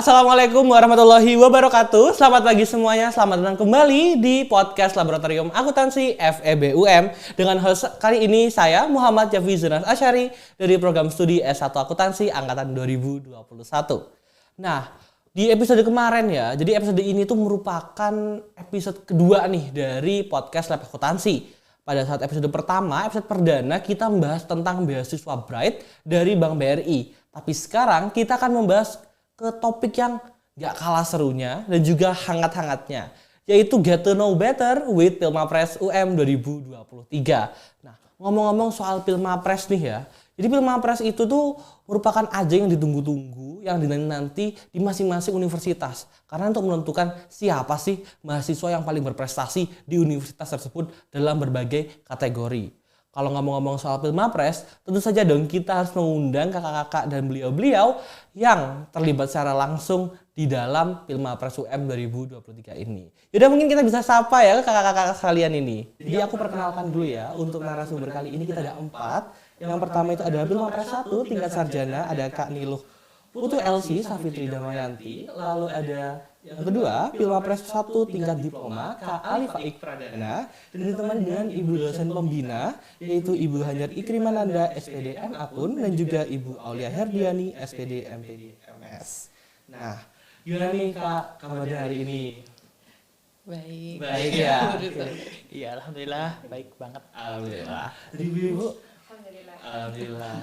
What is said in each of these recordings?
Assalamualaikum warahmatullahi wabarakatuh. Selamat pagi semuanya. Selamat datang kembali di podcast Laboratorium Akuntansi FEBUM. Dengan host kali ini saya Muhammad Jafi Zunas Asyari dari program studi S1 Akuntansi angkatan 2021. Nah, di episode kemarin ya. Jadi episode ini tuh merupakan episode kedua nih dari podcast Lab Akuntansi. Pada saat episode pertama, episode perdana kita membahas tentang beasiswa Bright dari Bank BRI. Tapi sekarang kita akan membahas ke topik yang gak kalah serunya dan juga hangat-hangatnya, yaitu Get to Know Better with Pilmapres UM 2023. Nah, ngomong-ngomong soal Pilmapres nih ya, jadi Pilmapres itu tuh merupakan ajang yang ditunggu-tunggu, yang dinanti di masing-masing universitas. Karena untuk menentukan siapa sih mahasiswa yang paling berprestasi di universitas tersebut dalam berbagai kategori. Kalau ngomong-ngomong soal Pilmapres, tentu saja dong kita harus mengundang kakak-kakak dan beliau-beliau yang terlibat secara langsung di dalam Pilmapres UM 2023 ini. Yaudah, mungkin kita bisa sapa ya kakak-kakak sekalian ini. Jadi aku perkenalkan dulu ya, untuk narasumber kali ini kita ada 4. Yang pertama itu ada Pilmapres 1 tingkat sarjana, ada Kak Niluh Putu LC Safitri Damayanti. Lalu ada yang kedua, Pilmapres 1 tingkat diploma, Kak Ali Faik Pradana, dan ditemani dengan Ibu dosen pembina, yaitu Ibu Hanyar Ikrimananda, SPDM Akun, dan juga Ibu Aulia Herdiani, SPD MPD MS. Nah, gimana nih Kak kabarnya hari ini? Baik. Baik ya? Iya, alhamdulillah, baik banget. Alhamdulillah. Jadi Ibu? Alhamdulillah. Alhamdulillah.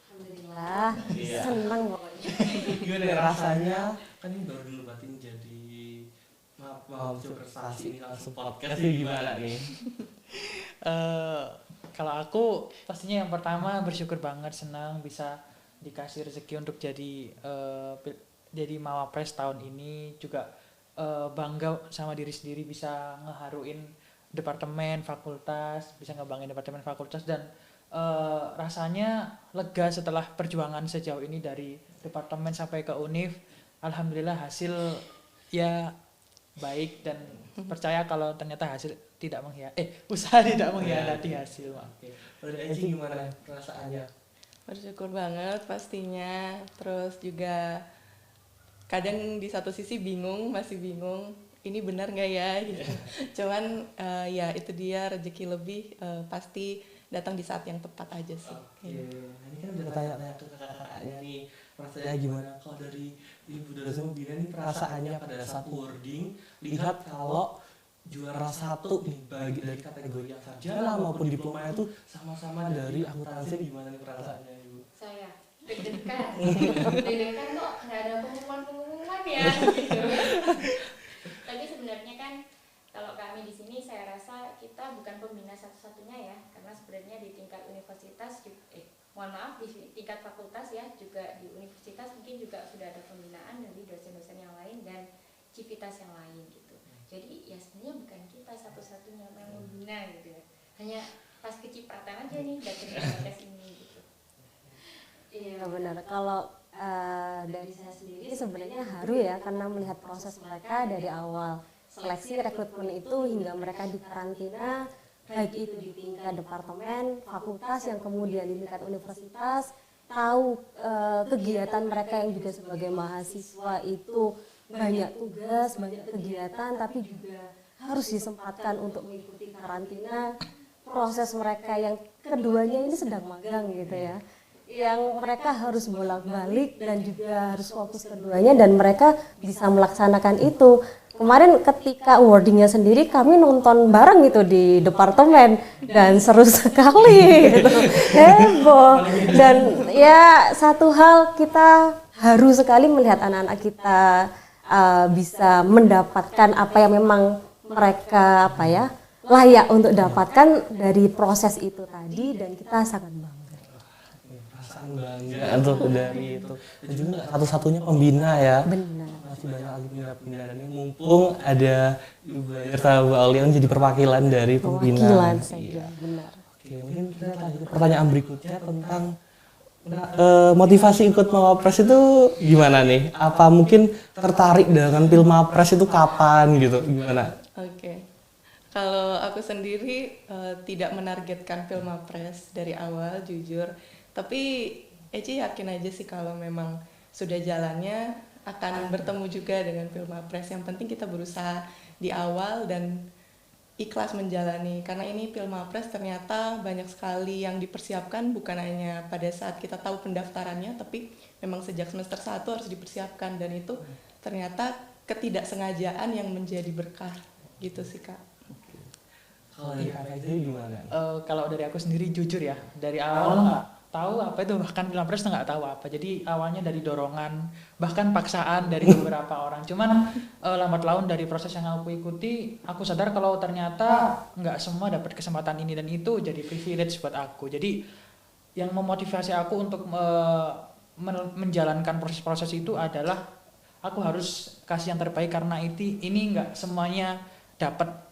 Alhamdulillah. Iya. Senang pokoknya. Gimana ya rasanya? Kan ini baru dulu batin jadi prestasi ini langsung podcast ini gimana nih? Kalau aku pastinya yang pertama bersyukur banget, senang bisa dikasih rezeki untuk jadi Mawapres tahun ini, juga bangga sama diri sendiri bisa ngeharuin departemen fakultas, bisa ngebanggain departemen fakultas, dan rasanya lega setelah perjuangan sejauh ini dari departemen sampai ke univ. Alhamdulillah hasil ya baik, dan percaya kalau ternyata hasil tidak usaha tidak mengkhianati hasil. Udah Eci gimana perasaannya? Bersyukur banget pastinya. Terus juga kadang di satu sisi masih bingung, ini benar nggak ya gitu. Cuman ya itu dia, rezeki lebih pasti datang di saat yang tepat aja sih. Oke, ini kan udah tanya-tanya ke kakaknya nih, perasaannya gimana? Kalau dari Ibu dosen pembina nih perasaannya pada saat wording, lihat kalau juara 1 nih bagi dari kategori yang sarjana maupun diploma itu sama-sama dari akuntansi, gimana nih perasaannya Ibu? Saya deg-degan. Deg-degan kok nggak ada pengumuman ya gitu. Tapi sebenarnya kan kalau kami di sini saya rasa kita bukan pembina satu-satunya ya, karena sebenarnya di tingkat universitas di tingkat fakultas ya, juga di universitas mungkin juga sudah ada pembinaan dari dosen-dosen yang lain dan civitas yang lain gitu. Jadi ya sebenarnya bukan kita satu-satunya yang membina gitu ya. Hanya pas kecipratan aja nih datang ke podcast ini gitu. Iya benar. Kalau dari saya sendiri sebenarnya haru ya, karena melihat proses mereka dari awal seleksi rekrutmen itu hingga mereka di karantina, baik itu di tingkat departemen, fakultas, yang kemudian di tingkat universitas, tahu kegiatan mereka yang juga sebagai mahasiswa itu banyak tugas, banyak kegiatan, tapi juga harus disempatkan untuk mengikuti karantina. Proses mereka yang keduanya ini sedang magang gitu ya, yang mereka harus bolak-balik dan juga harus fokus keduanya, dan mereka bisa melaksanakan itu. Kemarin ketika wordingnya sendiri kami nonton bareng gitu di departemen dan seru sekali gitu. Heboh, dan ya satu hal, kita haru sekali melihat anak-anak kita bisa mendapatkan apa yang memang mereka layak untuk dapatkan dari proses itu tadi, dan kita sangat bangga. Perasaan bangga untuk dari itu. Dan juga nggak satu-satunya pembina ya. Benar. Masih banyak lagi pembina, dan ini mumpung ada Ibu Hanyar sama Bu Aulia yang jadi perwakilan dari pembina. Perwakilan saja, Iya. benar. Oke, mungkin kita lanjut ke pertanyaan berikutnya tentang motivasi ikut Mawapres itu gimana nih? Apa mungkin tertarik dengan Pilmapres itu kapan gitu? Gimana? Oke. Kalau aku sendiri tidak menargetkan Pilmapres dari awal, jujur. Tapi Eci yakin aja sih kalau memang sudah jalannya akan bertemu juga dengan Pilmapres. Yang penting kita berusaha di awal dan ikhlas menjalani, karena ini Pilmapres ternyata banyak sekali yang dipersiapkan, bukan hanya pada saat kita tahu pendaftarannya, tapi memang sejak semester 1 harus dipersiapkan, dan itu ternyata ketidaksengajaan yang menjadi berkah gitu sih Kak. Kalau dari kakak itu gimana? Kalau dari aku sendiri jujur ya, dari awal nggak tahu apa itu, bahkan Pilpres nggak tahu apa. Jadi awalnya dari dorongan, bahkan paksaan dari beberapa orang. Cuman lambat laun dari proses yang aku ikuti, aku sadar kalau ternyata nggak semua dapat kesempatan ini, dan itu jadi privilege buat aku. Jadi yang memotivasi aku untuk menjalankan proses-proses itu adalah aku harus kasih yang terbaik, karena ini nggak semuanya dapat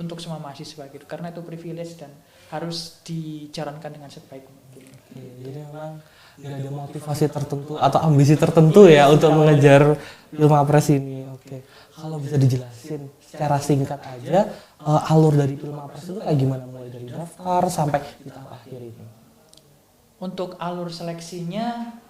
untuk semua mahasiswa gitu, karena itu privilege dan harus dijalankan dengan sebaik mungkin. Jadi memang nggak ada motivasi tertentu atau ambisi tertentu ya untuk mengejar Pilmapres ini. Oke, kalau bisa dijelasin secara singkat aja alur dari Pilmapres itu kayak gimana, mulai dari daftar sampai di tahap akhir ini? Untuk alur seleksinya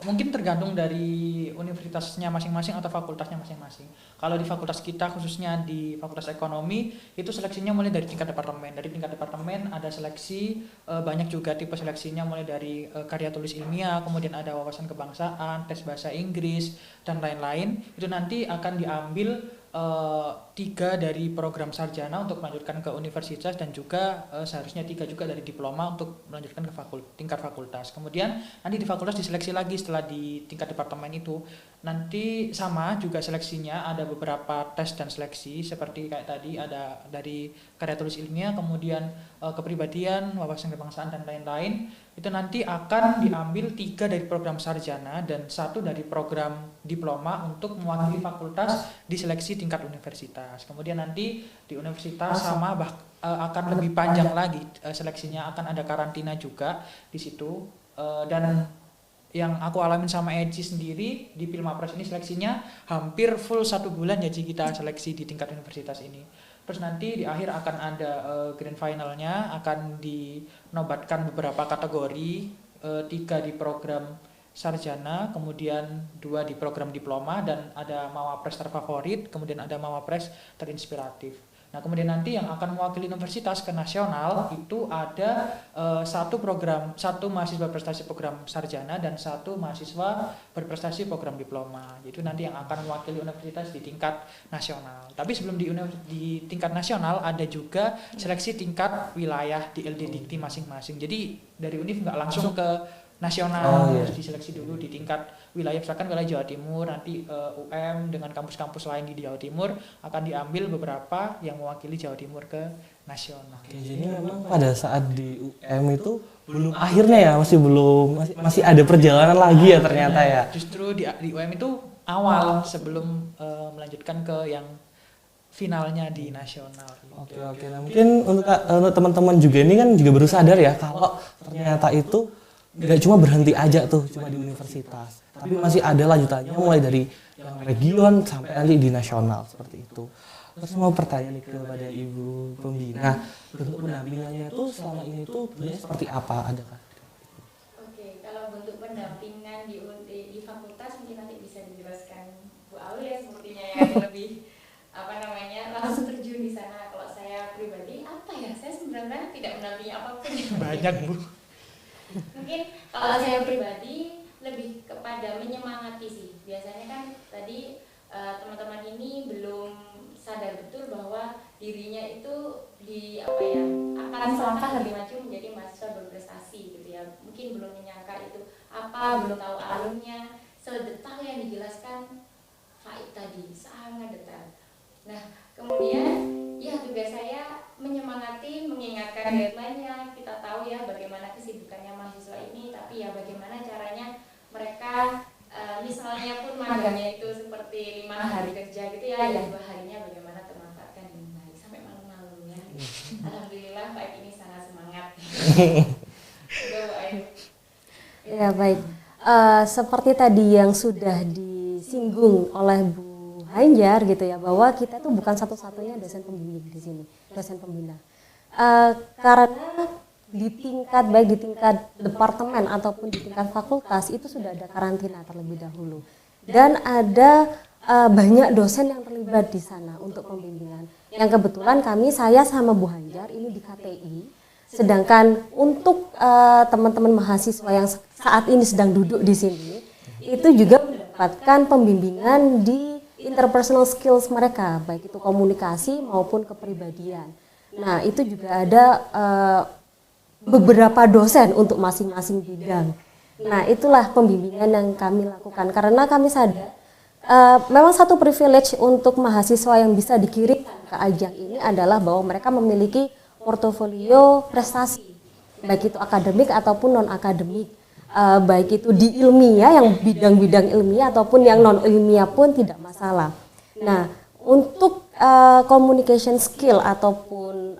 mungkin tergantung dari universitasnya masing-masing atau fakultasnya masing-masing. Kalau di fakultas kita, khususnya di Fakultas Ekonomi, itu seleksinya mulai dari tingkat departemen. Dari tingkat departemen ada seleksi, banyak juga tipe seleksinya, mulai dari karya tulis ilmiah, kemudian ada wawasan kebangsaan, tes bahasa Inggris, dan lain-lain. Itu nanti akan diambil 3 dari program sarjana untuk melanjutkan ke universitas, dan juga seharusnya 3 juga dari diploma untuk melanjutkan ke tingkat fakultas. Kemudian nanti di fakultas diseleksi lagi setelah di tingkat departemen itu. Nanti sama juga seleksinya, ada beberapa tes dan seleksi seperti kayak tadi, ada dari karya tulis ilmiah, kemudian kepribadian, wawasan kebangsaan, dan lain-lain. Itu nanti akan diambil 3 dari program sarjana dan 1 dari program diploma untuk mewakili fakultas di seleksi tingkat universitas. Kemudian nanti di universitas sama akan lebih panjang lagi seleksinya, akan ada karantina juga di situ. Dan yang aku alamin sama Eci sendiri di Pilmapres ini, seleksinya hampir full 1 bulan ya Ci, kita seleksi di tingkat universitas ini. Terus nanti di akhir akan ada grand finalnya, akan dinobatkan beberapa kategori, 3 di program sarjana, kemudian 2 di program diploma, dan ada mawapres terfavorit, kemudian ada mawapres terinspiratif. Nah, kemudian nanti yang akan mewakili universitas ke nasional itu ada 1 mahasiswa berprestasi program sarjana dan 1 mahasiswa berprestasi program diploma. Itu nanti yang akan mewakili universitas di tingkat nasional. Tapi sebelum di tingkat nasional ada juga seleksi tingkat wilayah di LD Dikti masing-masing. Jadi dari UNIF nggak langsung ke nasional, harus diseleksi dulu di tingkat wilayah. Misalkan wilayah Jawa Timur, nanti UM dengan kampus-kampus lain di Jawa Timur akan diambil beberapa yang mewakili Jawa Timur ke nasional. Oke, jadi memang pada saat di UM itu belum akhirnya ya, masih ada perjalanan lagi ya ternyata ya. Justru di UM itu awal sebelum melanjutkan ke yang finalnya di nasional. Oke. Nah, mungkin untuk teman-teman juga ini kan juga baru sadar ya kalau ternyata itu nggak cuma berhenti aja tuh cuma di universitas, tapi masih ada lanjutannya mulai dari yang region sampai nanti di nasional seperti itu. Terus mau pertanyaan nih kepada Ibu Pembina, bentuk pendampingannya itu selama ini tuh seperti apa, adakah? Oke, kalau bentuk pendampingan di fakultas mungkin nanti bisa dijelaskan Bu Aul ya, sepertinya yang lebih langsung terjun di sana. Kalau saya pribadi saya sebenarnya tidak mendampingi apapun. Banyak Bu. Mungkin kalau saya pribadi lebih kepada menyemangati sih. Biasanya kan tadi teman-teman ini belum sadar betul bahwa dirinya itu akan selangkah lebih maju menjadi mahasiswa berprestasi gitu ya. Mungkin belum menyangka itu belum tahu alurnya, sedetail yang dijelaskan Faik tadi, sangat detail. Nah, kemudian ya tugas saya menyemangati, mengingatkan deadline-nya. Kita tahu ya bagaimana kesibukannya mahasiswa ini, tapi ya bagaimana caranya mereka misalnya pun magangnya itu seperti 5 hari kerja gitu ya, yang 2 harinya bagaimana termanfaatkan dengan baik sampai malam-malam ya. Alhamdulillah Pak ini sangat semangat. Ya baik, seperti tadi yang sudah disinggung oleh Bu Hanjar gitu ya, bahwa kita tuh bukan satu-satunya dosen pembimbing di sini, dosen pembina. Karena baik di tingkat departemen ataupun di tingkat fakultas itu sudah ada karantina terlebih dahulu. dan ada banyak dosen yang terlibat di sana untuk pembimbingan. Yang kebetulan saya sama Bu Hanjar ini di KTI, sedangkan untuk teman-teman mahasiswa yang saat ini sedang duduk di sini, itu juga mendapatkan pembimbingan di interpersonal skills mereka, baik itu komunikasi maupun kepribadian. Nah, itu juga ada beberapa dosen untuk masing-masing bidang. Nah, itulah pembimbingan yang kami lakukan karena kami sadar memang satu privilege untuk mahasiswa yang bisa dikirim ke ajang ini adalah bahwa mereka memiliki portofolio prestasi, baik itu akademik ataupun non-akademik, baik itu di ilmiah yang bidang-bidang ilmiah ataupun yang non-ilmiah pun tidak masalah. Nah, untuk communication skill ataupun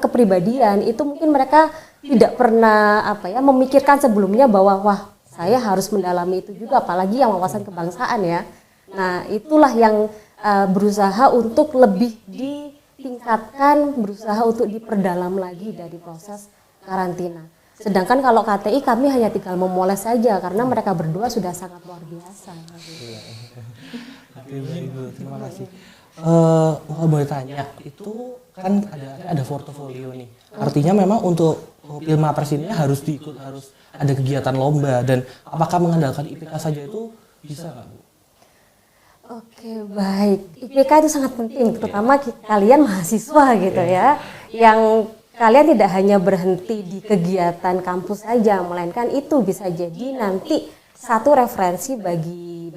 kepribadian itu mungkin mereka tidak pernah memikirkan sebelumnya bahwa wah, saya harus mendalami itu juga, apalagi yang wawasan kebangsaan ya. Nah, itulah yang berusaha untuk lebih ditingkatkan, berusaha untuk diperdalam lagi dari proses karantina. Sedangkan kalau KTI kami hanya tinggal memoles saja karena mereka berdua sudah sangat luar biasa. Oke, baik Bu, terima kasih. Kalau boleh tanya, itu kan ada portofolio nih. Artinya memang untuk Pilmapres ini harus ada kegiatan lomba, dan apakah mengandalkan IPK saja itu bisa nggak Bu? Oke, baik. IPK itu sangat penting, terutama kalian mahasiswa gitu ya, yang kalian tidak hanya berhenti di kegiatan kampus saja, melainkan itu bisa jadi nanti satu referensi bagi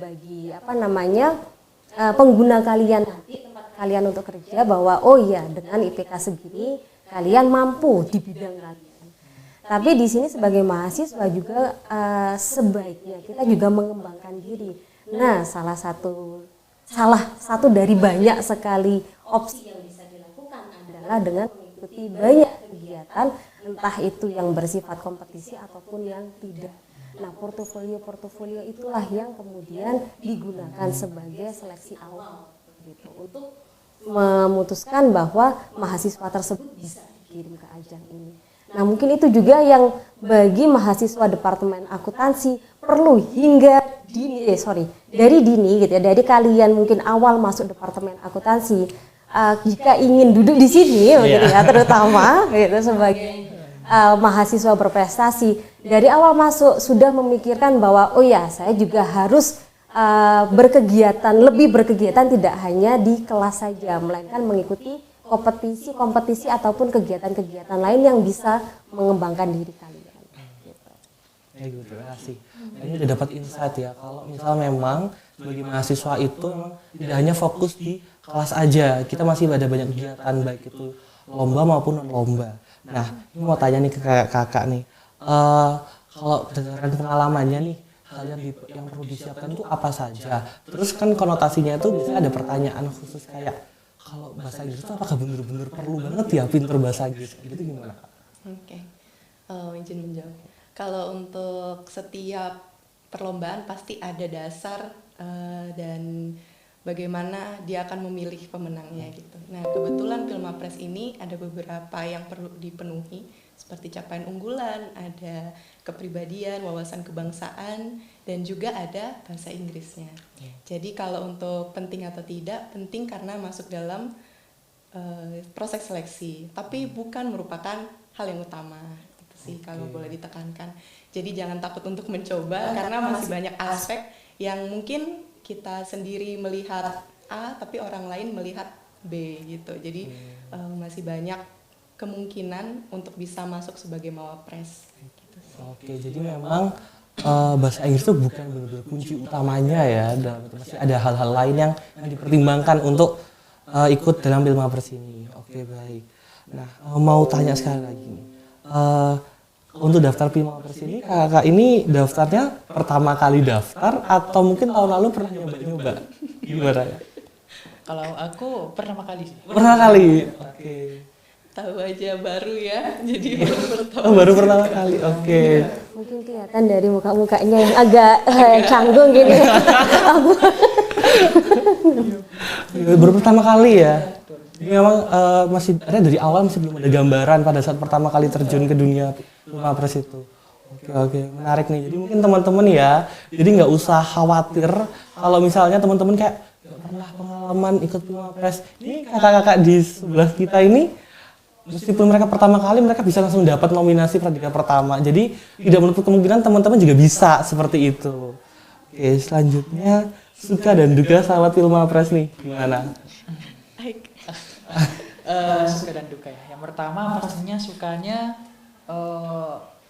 pengguna kalian nanti, tempat kalian untuk kerja, bahwa oh iya, dengan IPK segini kalian mampu di bidang kalian. Tapi di sini sebagai mahasiswa juga sebaiknya kita juga mengembangkan diri. Nah, salah satu dari banyak sekali opsi yang bisa dilakukan adalah dengan mengikuti banyak kegiatan, entah itu yang bersifat kompetisi ataupun yang tidak. Nah, portofolio itulah yang kemudian digunakan sebagai seleksi awal gitu, untuk memutuskan bahwa mahasiswa tersebut bisa dikirim ke ajang ini. Nah, mungkin itu juga yang bagi mahasiswa Departemen Akuntansi perlu dari dini gitu ya, dari kalian mungkin awal masuk Departemen Akuntansi, jika ingin duduk di sini gitu ya, terutama gitu sebagai mahasiswa berprestasi, dari awal masuk sudah memikirkan bahwa oh ya, saya juga harus lebih berkegiatan tidak hanya di kelas saja, melainkan mengikuti kompetisi ataupun kegiatan-kegiatan lain yang bisa mengembangkan diri kalian. Gitu. Gitu, terima kasih. Ini udah dapat insight ya, kalau misal memang sebagai mahasiswa itu memang tidak hanya fokus di kelas aja, kita masih ada banyak kegiatan, baik itu lomba maupun non lomba. Nah, ini mau tanya nih ke kakak nih, kalau berdasarkan pengalamannya nih, hal yang perlu disiapkan itu apa saja? Terus kan konotasinya itu biasanya ada pertanyaan khusus kayak, kalau bahasa Inggris itu apakah benar-benar perlu banget ya pinter bahasa Inggris? Gitu gimana Kak? Oke, izin menjawab. Kalau untuk setiap perlombaan pasti ada dasar dan bagaimana dia akan memilih pemenangnya gitu. Nah, kebetulan Pilmapres ini ada beberapa yang perlu dipenuhi, seperti capaian unggulan, ada kepribadian, wawasan kebangsaan, dan juga ada bahasa Inggrisnya. Jadi kalau untuk penting atau tidak, penting karena masuk dalam proses seleksi, tapi bukan merupakan hal yang utama. Itu sih kalau boleh ditekankan. Jadi jangan takut untuk mencoba karena masih banyak aspek yang mungkin kita sendiri melihat A, tapi orang lain melihat B gitu. Jadi masih banyak kemungkinan untuk bisa masuk sebagai mawapres. Gitu. Oke, jadi memang bahasa Inggris itu bukan benar-benar kunci utamanya ya, masih ada hal-hal lain yang dipertimbangkan untuk ikut dalam Pilmapres ini. Oke, baik. Nah, mau tanya sekali lagi nih, untuk daftar Pilmapres ini, kakak ini daftarnya pertama kali daftar atau mungkin tahun lalu pernah nyoba-nyoba? Gimana ya? Kalau aku pertama kali. Pernah kali. Oke. Tahu aja baru ya, jadi baru pertama kali. Oke. Mungkin kelihatan dari muka-mukanya yang agak canggung gini. Baru pertama kali ya. Jadi memang masih ada dari awal, masih belum ada gambaran pada saat pertama kali terjun ke dunia Pilmapres itu. Oke, Oke, menarik nih. Jadi mungkin teman-teman ya, jadi nggak usah khawatir kalau misalnya teman-teman kayak nggak pernah pengalaman ikut Pilmapres. Ini kakak-kakak di sebelah kita ini, meskipun mereka pertama kali, mereka bisa langsung dapat nominasi Pradika Pertama. Jadi tidak menutup kemungkinan teman-teman juga bisa seperti itu. Oke, selanjutnya suka dan duka sahabat Pilmapres nih, gimana? Suka dan duka ya. Yang pertama pastinya sukanya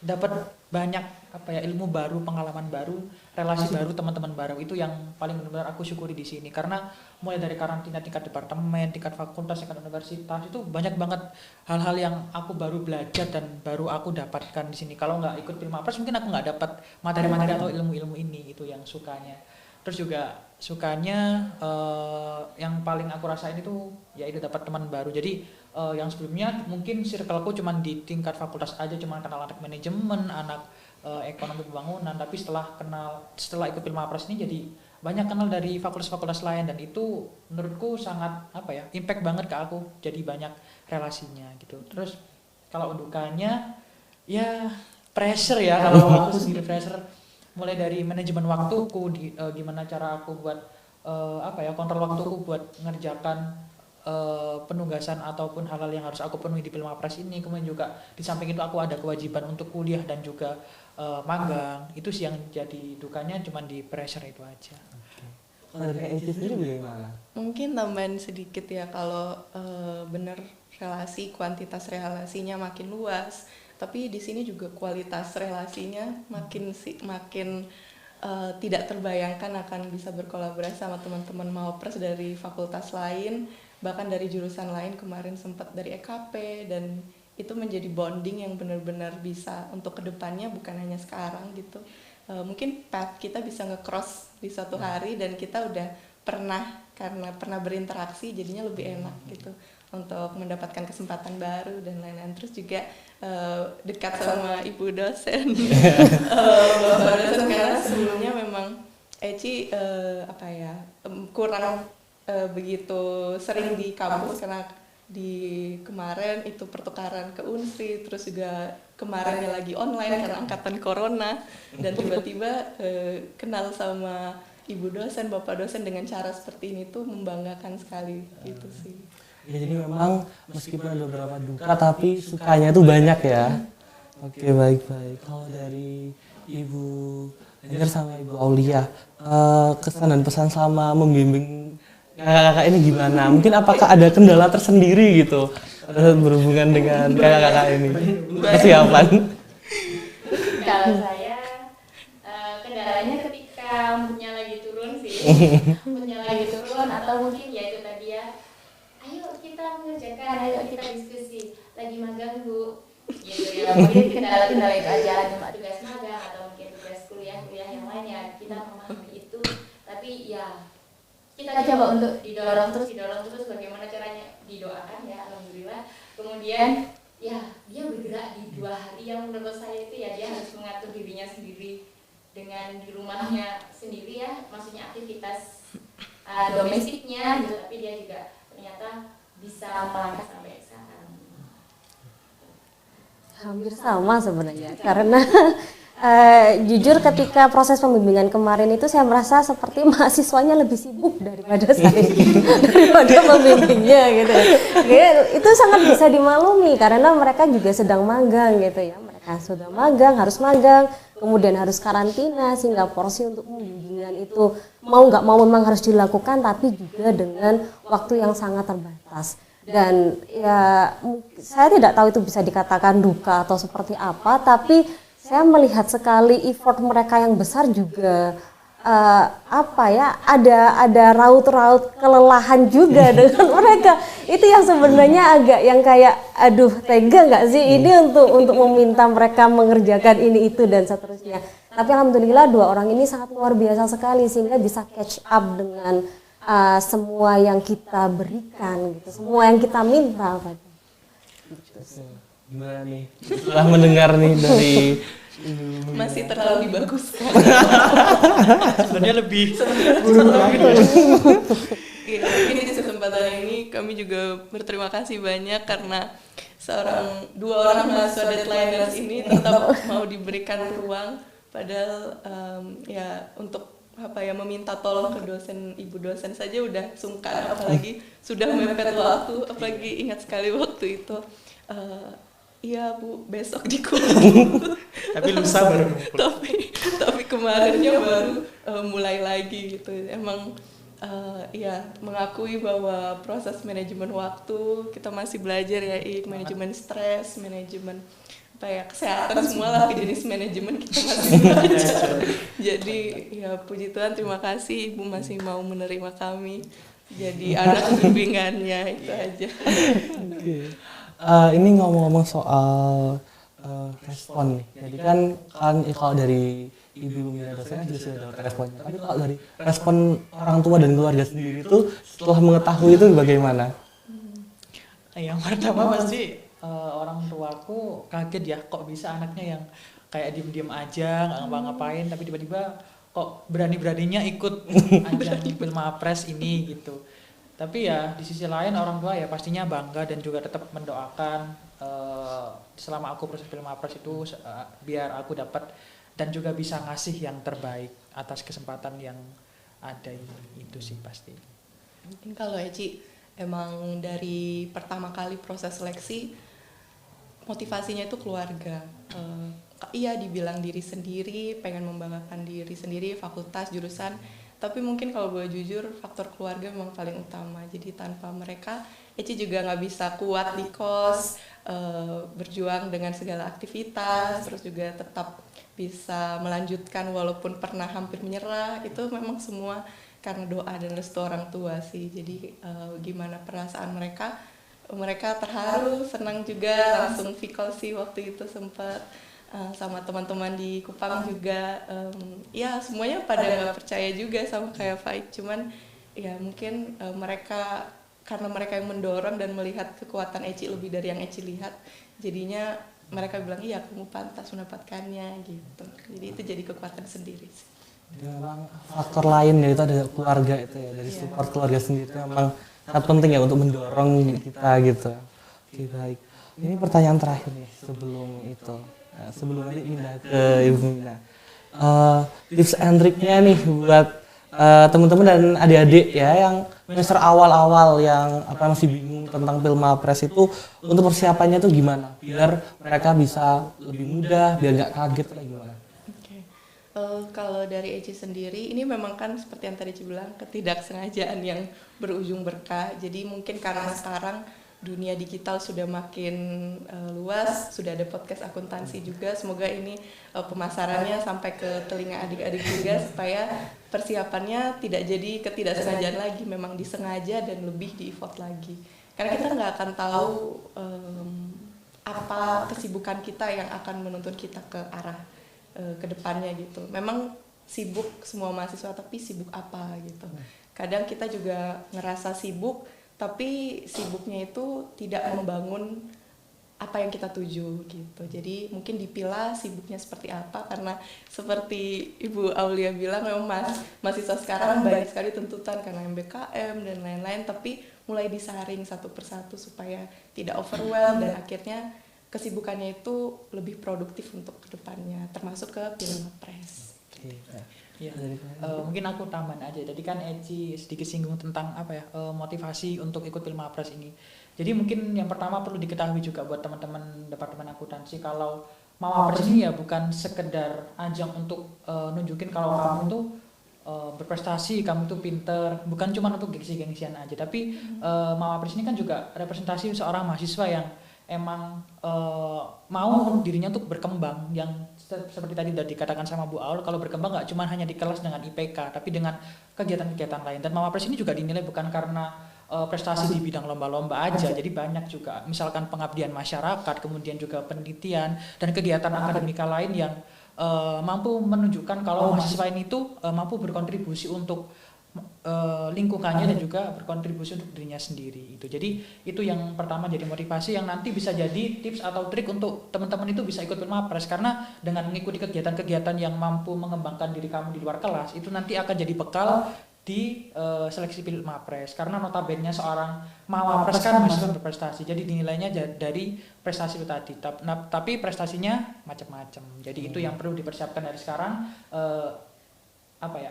dapat banyak ilmu baru, pengalaman baru, relasi baru, teman-teman baru. Itu yang paling benar-benar aku syukuri di sini, karena mulai dari karantina tingkat departemen, tingkat fakultas, tingkat universitas, itu banyak banget hal-hal yang aku baru belajar dan baru aku dapatkan di sini. Kalau nggak ikut Pilmapres mungkin aku nggak dapat materi-materi atau ilmu-ilmu ini. Itu yang sukanya. Terus juga sukanya yang paling aku rasain itu ya itu dapat teman baru. Jadi yang sebelumnya mungkin circleku cuma di tingkat fakultas aja, cuma kenal anak manajemen, anak ekonomi pembangunan, tapi setelah ikut Pilmapres ini jadi banyak kenal dari fakultas-fakultas lain, dan itu menurutku sangat impact banget ke aku, jadi banyak relasinya gitu. Terus kalau dukanya ya pressure ya, kalau aku sendiri pressure mulai dari manajemen waktuku, gimana cara aku buat kontrol waktuku buat ngerjakan penugasan ataupun hal-hal yang harus aku penuhi di Pilmapres ini. Kemudian juga di samping itu aku ada kewajiban untuk kuliah dan juga magang. Itu sih yang jadi dukanya, cuman di pressure itu aja. Kalau dari Kak Eci sendiri bagaimana? Mungkin tambahan sedikit ya, kalau bener kuantitas relasinya makin luas, tapi di sini juga kualitas relasinya makin tidak terbayangkan akan bisa berkolaborasi sama teman-teman Mawapres dari fakultas lain, bahkan dari jurusan lain. Kemarin sempat dari EKP, dan itu menjadi bonding yang benar-benar bisa untuk kedepannya, bukan hanya sekarang gitu. Mungkin path kita bisa nge-cross di suatu hari, dan kita udah karena pernah berinteraksi, jadinya lebih enak gitu untuk mendapatkan kesempatan baru dan lain-lain. Terus juga dekat sama ibu dosen, bapak dosen, karena sebelumnya memang Eci kurang begitu sering di kampus, karena di kemarin itu pertukaran ke Unsri, terus juga kemarinnya lagi online karena angkatan corona, dan tiba-tiba kenal sama ibu dosen, bapak dosen dengan cara seperti ini tuh membanggakan sekali gitu sih. Ya, jadi memang meskipun ada beberapa duka, tapi sukanya tuh banyak ya. Oke, baik-baik. Kalau dari Ibu Daniel sama Ibu Aulia, kesan dan pesan selama membimbing kakak-kakak ini gimana? Mungkin apakah ada kendala tersendiri gitu berhubungan dengan kakak-kakak ini? Kesiapan? Kalau saya kendalanya ketika moodnya lagi turun sih, moodnya lagi turun, atau mungkin ya itu tadi ya, ayo kita mengerjakan, ayo kita diskusi, lagi magang Bu, gitu ya. Mungkin kendala-kendala itu aja, cuma tugas magang atau mungkin tugas kuliah yang lain ya, kita memahami itu, tapi ya kita coba untuk didorong terus bagaimana caranya, didoakan ya, alhamdulillah. Kemudian ya dia bergerak di 2 hari yang menurut saya itu ya dia harus mengatur dirinya sendiri dengan di rumahnya sendiri ya, maksudnya aktivitas domestiknya gitu, tapi dia juga ternyata bisa melangkah sampai sekarang. Hampir sama sebenarnya, karena jujur ketika proses pembimbingan kemarin itu saya merasa seperti mahasiswanya lebih sibuk daripada saya, daripada pembimbingnya gitu. Itu sangat bisa dimaklumi karena mereka juga sedang magang gitu ya. Mereka sudah magang, harus magang, kemudian harus karantina, sehingga porsi untuk pembimbingan itu mau nggak mau memang harus dilakukan, tapi juga dengan waktu yang sangat terbatas. Dan ya saya tidak tahu itu bisa dikatakan duka atau seperti apa, tapi saya melihat sekali effort mereka yang besar juga ada raut-raut kelelahan juga dengan mereka. Itu yang sebenarnya agak yang kayak aduh tega nggak sih ini untuk meminta mereka mengerjakan ini itu dan seterusnya. Tapi alhamdulillah 2 orang ini sangat luar biasa sekali sehingga bisa catch up dengan semua yang kita berikan gitu, semua yang kita minta. Gimana nih setelah mendengar nih dari Masih terlalu dibaguskan. Sebenarnya lebih Iya, mungkin di kesempatan ini kami juga berterima kasih banyak karena dua orang mahasiswa deadliners ini tetap mau diberikan ruang, padahal ya untuk meminta tolong ke ibu dosen saja udah sungkan, apalagi sudah mepet waktu, apalagi ingat sekali waktu itu. Iya Bu, besok dikumpul. tapi lusa baru tapi kemarinnya baru mulai lagi gitu. Emang mengakui bahwa proses manajemen waktu kita masih belajar ya, manajemen stres, manajemen kesehatan, semua lah jenis manajemen kita masih belajar. Jadi ya puji Tuhan, terima kasih Ibu masih mau menerima kami jadi anak bimbingannya, itu aja. Ini ngomong-ngomong soal respon nih. Jadi kan kalau dari Ibu Mira dosen juga sudah dapat responnya. Tapi kalau dari respon orang tua dan keluarga sendiri itu setelah mengetahui itu bagaimana? Yang pertama pasti orang tuaku kaget ya, kok bisa anaknya yang kayak diem-diem aja nggak ngapa-ngapain tapi tiba-tiba kok berani-beraninya ikut ajang Pilmapres ini gitu. Tapi ya di sisi lain orang tua ya pastinya bangga dan juga tetap mendoakan selama aku proses Pilmapres itu biar aku dapat dan juga bisa ngasih yang terbaik atas kesempatan yang ada ini. Itu sih pasti. Mungkin kalau Eci emang dari pertama kali proses seleksi motivasinya itu keluarga. Iya dibilang diri sendiri, pengen membanggakan diri sendiri, fakultas, jurusan. Tapi mungkin kalau gue jujur, faktor keluarga memang paling utama. Jadi tanpa mereka, Eci juga nggak bisa kuat di kos, berjuang dengan segala aktivitas, terus juga tetap bisa melanjutkan walaupun pernah hampir menyerah. Itu memang semua karena doa dan restu orang tua sih. Jadi gimana perasaan mereka terharu, senang juga, langsung vikol sih waktu itu sempat. Sama teman-teman di Kupang juga ya semuanya pada nggak percaya juga sama kayak Faik, cuman ya mungkin karena mereka yang mendorong dan melihat kekuatan Eci lebih dari yang Eci lihat, jadinya mereka bilang iya kamu pantas mendapatkannya gitu. Jadi itu jadi kekuatan sendiri sih. Memang faktor lain yaitu ada keluarga itu ya, dari support keluarga sendiri itu memang sangat penting ya untuk mendorong kita gitu. Oke, baik. Ini pertanyaan terakhir nih sebelum itu. Nah, sebelum nanti pindah ke Ibu Mina, tips and triknya nih buat teman-teman dan adik-adik ya yang semester awal-awal yang masih bingung tentang Pilmapres itu, untuk persiapannya tuh gimana biar mereka bisa lebih mudah, biar nggak kaget kayak gimana? Kalau dari Eci sendiri, ini memang kan seperti yang tadi Eci bilang, ketidaksengajaan yang berujung berkah. Jadi mungkin karena sekarang dunia digital sudah makin luas, sudah ada podcast akuntansi juga. Semoga ini pemasarannya sampai ke telinga adik-adik juga supaya persiapannya tidak jadi ketidaksengajaan lagi, memang disengaja dan lebih di-effort lagi. Karena kita nggak akan tahu apa kesibukan kita yang akan menuntun kita ke arah ke depannya gitu. Memang sibuk semua mahasiswa, tapi sibuk apa gitu. Kadang kita juga ngerasa sibuk, tapi sibuknya itu tidak membangun apa yang kita tuju gitu. Jadi mungkin dipilah sibuknya seperti apa, karena seperti Ibu Aulia bilang memang mahasiswa sekarang banyak sekali tuntutan karena MBKM dan lain-lain, tapi mulai disaring satu persatu supaya tidak overwhelm dan akhirnya kesibukannya itu lebih produktif untuk kedepannya, termasuk ke Pilmapres. Ya, mungkin aku tambahan aja. Tadi kan Eci sedikit singgung tentang motivasi untuk ikut Pilmapres ini. Jadi mungkin yang pertama perlu diketahui juga buat teman-teman departemen akuntansi, kalau Mawapres ini ya bukan sekedar ajang untuk nunjukin kalau kamu tuh berprestasi, kamu tuh pinter, bukan cuma untuk gengsi-gengsian aja. Tapi Mawapres ini kan juga representasi seorang mahasiswa yang emang mau dirinya untuk berkembang, yang seperti tadi sudah dikatakan sama Bu Aul, kalau berkembang nggak cuma hanya di kelas dengan IPK, tapi dengan kegiatan-kegiatan lain. Dan Mawapres ini juga dinilai bukan karena prestasi di bidang lomba-lomba aja, jadi banyak juga, misalkan pengabdian masyarakat, kemudian juga penelitian dan kegiatan akademika lain yang mampu menunjukkan kalau mahasiswa ini tuh mampu berkontribusi untuk lingkungannya dan juga berkontribusi untuk dirinya sendiri itu. Jadi itu yang pertama jadi motivasi yang nanti bisa jadi tips atau trik untuk teman-teman itu bisa ikut Pilmapres, karena dengan mengikuti kegiatan-kegiatan yang mampu mengembangkan diri kamu di luar kelas itu nanti akan jadi bekal di seleksi Pilmapres, karena notabene seorang mawapres kan mahasiswa berprestasi, jadi dinilainya dari prestasi itu tadi. Tapi prestasinya macam-macam. Jadi itu yang perlu dipersiapkan dari sekarang.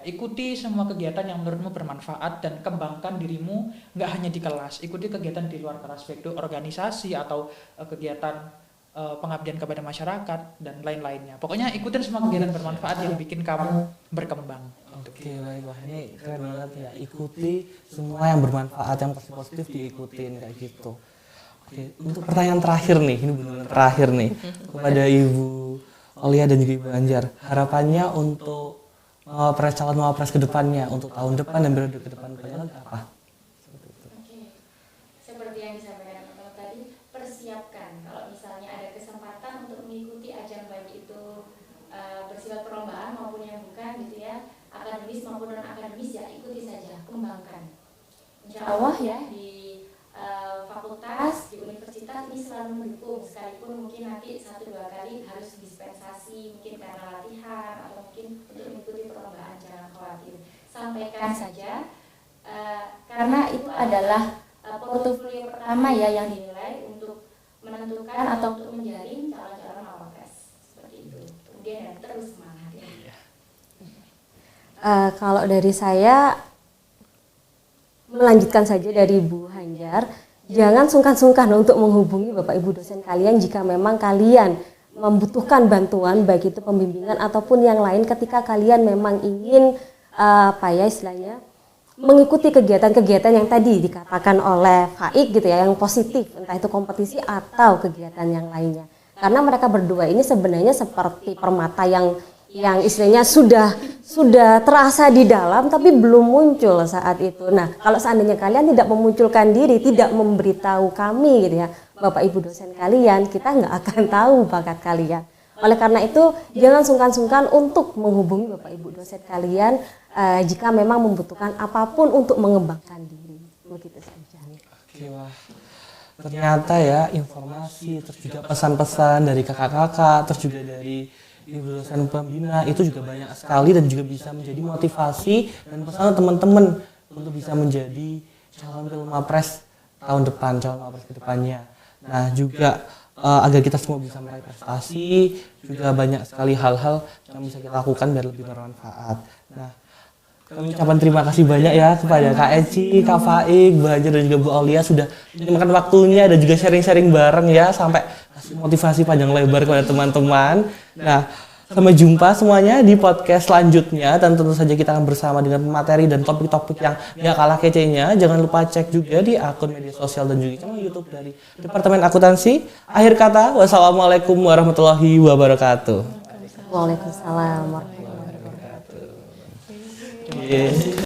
Ikuti semua kegiatan yang menurutmu bermanfaat dan kembangkan dirimu nggak hanya di kelas, ikuti kegiatan di luar kelas, baik itu organisasi atau kegiatan pengabdian kepada masyarakat dan lain-lainnya. Pokoknya ikutin semua kegiatan bermanfaat yang bikin kamu berkembang. Oke, baik, wah ini keren banget ya. Ikuti semua yang bermanfaat, yang positif diikutin kayak gitu. Oke, untuk pertanyaan terakhir nih, ini benar-benar terakhir nih kepada Ibu Olia dan juga Ibu Anjar. Harapannya untuk calon mawapres ke depannya, untuk tahun depan dan periode ke depan apa? Oke. Seperti yang disampaikan teman-teman tadi, persiapkan kalau misalnya ada kesempatan untuk mengikuti ajang baik itu bersifat perlombaan maupun yang bukan gitu ya, akademis maupun non akademis, ya ikuti saja, kembangkan. Insya Allah ya di fakultas, di universitas ini selalu mendukung, sekalipun mungkin nanti 1-2 kali harus dispensasi mungkin karena latihan atau mungkin untuk mengikuti perlombaan, jangan khawatir, sampaikan saja karena itu adalah portofolio pertama ya yang dinilai untuk menentukan atau untuk menjaring calon-calon mawapres seperti itu. Kemudian terus semangat ya. Kalau dari saya melanjutkan saja dari Bu Hanjar, jangan sungkan-sungkan untuk menghubungi Bapak Ibu dosen kalian jika memang kalian membutuhkan bantuan baik itu pembimbingan ataupun yang lain ketika kalian memang ingin istilahnya mengikuti kegiatan-kegiatan yang tadi dikatakan oleh Faik gitu ya, yang positif, entah itu kompetisi atau kegiatan yang lainnya. Karena mereka berdua ini sebenarnya seperti permata yang istilahnya sudah terasa di dalam tapi belum muncul saat itu. Nah, kalau seandainya kalian tidak memunculkan diri, tidak memberitahu kami gitu ya, Bapak Ibu dosen kalian, kita nggak akan tahu bakat kalian. Oleh karena itu, jangan sungkan-sungkan untuk menghubungi Bapak Ibu dosen kalian jika memang membutuhkan apapun untuk mengembangkan diri. Begitu saja. Oke, wah. Ternyata ya informasi, terus juga pesan-pesan dari kakak-kakak, terus juga dari Ibu dosen pembina itu juga banyak sekali dan juga bisa menjadi motivasi dan pesan teman-teman untuk bisa menjadi calon Pilmapres tahun depan, calon mawapres ke depannya. Nah, juga agar kita semua bisa meraih prestasi, juga banyak sekali hal-hal yang bisa kita lakukan biar lebih bermanfaat. Nah, kami ucapkan terima kasih banyak ya kepada Kak Eci, Kak Faik, Bu Hajar dan juga Bu Aulia sudah menyempatkan waktunya dan juga sharing-sharing bareng ya sampai kasih motivasi panjang lebar kepada teman-teman. Nah, sampai jumpa semuanya di podcast selanjutnya dan tentu saja kita akan bersama dengan materi dan topik-topik yang gak kalah kece-nya. Jangan lupa cek juga di akun media sosial dan juga channel YouTube dari Departemen Akuntansi. Akhir kata, wassalamualaikum warahmatullahi wabarakatuh. Waalaikumsalam warahmatullahi wabarakatuh.